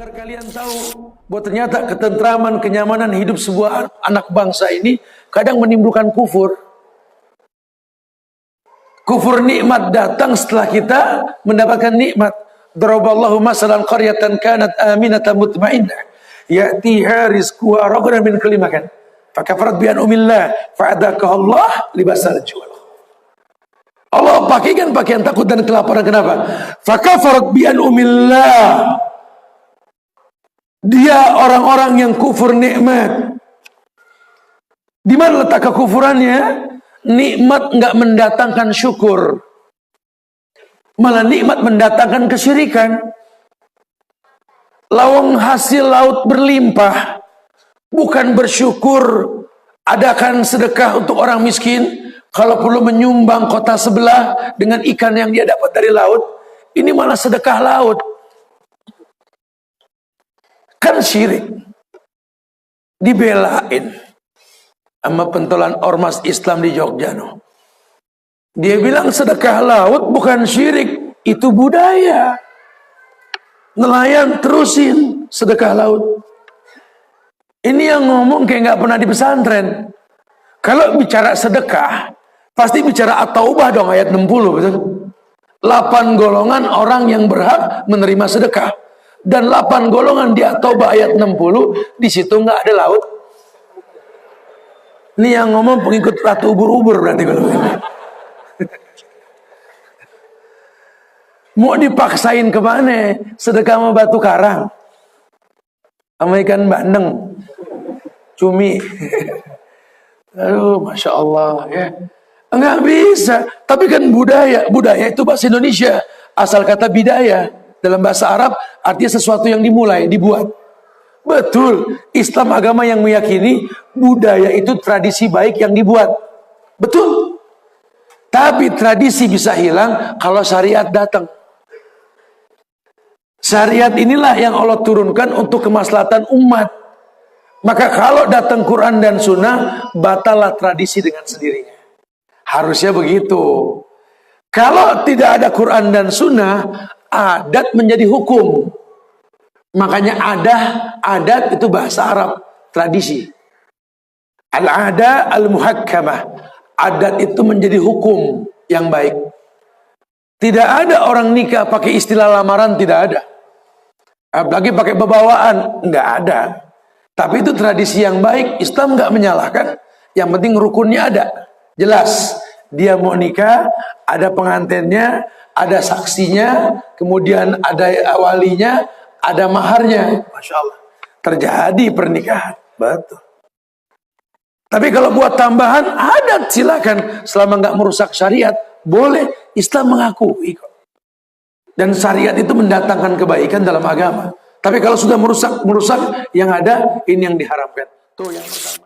Agar kalian tahu bahwa ternyata ketentraman, kenyamanan hidup sebuah anak bangsa ini kadang menimbulkan kufur. Kufur nikmat datang setelah kita mendapatkan nikmat. Daraballahu masalan qaryatan kanat aminatan mutmainnah ya'tiha rizquha ragadan min kulli makan fakafarat bi an'amillah fa'adaqaha Allah libasal ju'al. Allah pakaikan pakaian takut dan kelaparan. Kenapa? Fakafarat bi an'amillah. Dia orang-orang yang kufur nikmat. Di mana letak kekufurannya? Nikmat enggak mendatangkan syukur, malah nikmat mendatangkan kesyirikan. Lawang hasil laut berlimpah, bukan bersyukur, adakan sedekah untuk orang miskin, kalau perlu menyumbang kota sebelah dengan ikan yang dia dapat dari laut, ini malah sedekah laut. Kan syirik. Dibelain sama pentolan ormas Islam di Jogja, no. Dia bilang sedekah laut bukan syirik, itu budaya. Nelayan terusin sedekah laut. Ini yang ngomong kayak nggak pernah di pesantren. Kalau bicara sedekah, pasti bicara at-taubah dong, ayat 60, betul? 8 golongan orang yang berhak menerima sedekah. Dan 8 golongan di at-taubah ayat 60, di situ nggak ada laut. Ini yang ngomong pengikut Ratu Ubur-Ubur berarti kalau ini. Mau dipaksain kemana? Sedekah sama batu karang, sama ikan bandeng, cumi. Aduh, Masya Allah ya. Enggak bisa. Tapi kan budaya. Budaya itu bahasa Indonesia. Asal kata bidaya. Dalam bahasa Arab artinya sesuatu yang dimulai, dibuat. Betul. Islam agama yang meyakini budaya itu tradisi baik yang dibuat. Betul. Tapi tradisi bisa hilang kalau syariat datang. Syariat inilah yang Allah turunkan untuk kemaslahatan umat. Maka kalau datang Quran dan Sunnah, batallah tradisi dengan sendirinya. Harusnya begitu. Kalau tidak ada Quran dan Sunnah, adat menjadi hukum. Makanya adat itu bahasa Arab, tradisi. Al-ada al-muhakkamah. Adat itu menjadi hukum yang baik. Tidak ada orang nikah pakai istilah lamaran, tidak ada. Apalagi pakai bebawaan, enggak ada. Tapi itu tradisi yang baik, Islam enggak menyalahkan. Yang penting rukunnya ada. Jelas, dia mau nikah, ada pengantinnya, ada saksinya, kemudian ada walinya, ada maharnya. Masya Allah, terjadi pernikahan. Betul. Tapi kalau buat tambahan, adat silakan. Selama enggak merusak syariat, boleh. Islam mengakui kok. Dan syariat itu mendatangkan kebaikan dalam agama. Tapi kalau sudah merusak yang ada, ini yang diharamkan. Tuh yang pertama.